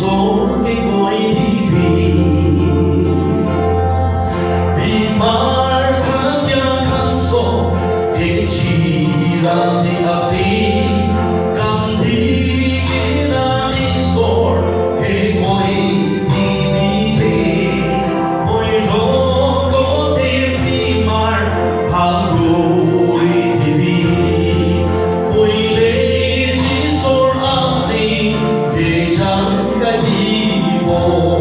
sổ cái ngôi đi vì mar khá kia khăn sổ để chỉ là để áp đi cảm thi cái na đi sổ cái ngôi đi về ngôi đó có thêm đi mar hàng ngôi đi ngôi lệ chỉ sổ áp đi để chẳng cái đi bộ